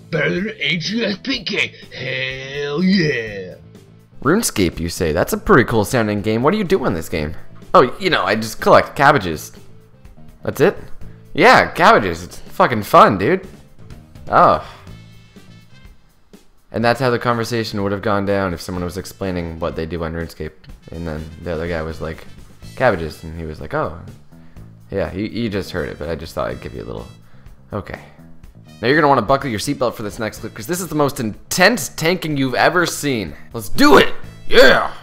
Better than HUSPK. Hell yeah. RuneScape, you say? That's a pretty cool sounding game. What do you do in this game? Oh, you know, I just collect cabbages. That's it? Yeah, cabbages. It's fucking fun, dude. Oh. And that's how the conversation would have gone down if someone was explaining what they do on RuneScape. And then the other guy was like, cabbages. And he was like, oh. Yeah, you just heard it, but I just thought I'd give you a little... Okay. Now you're going to want to buckle your seatbelt for this next clip, because this is the most intense tanking you've ever seen. Let's do it! Yeah!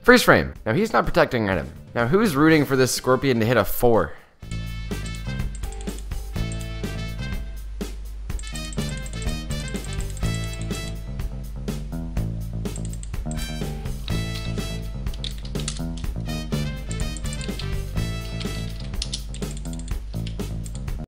Freeze frame. Now he's not protecting item. Now who's rooting for this scorpion to hit a 4?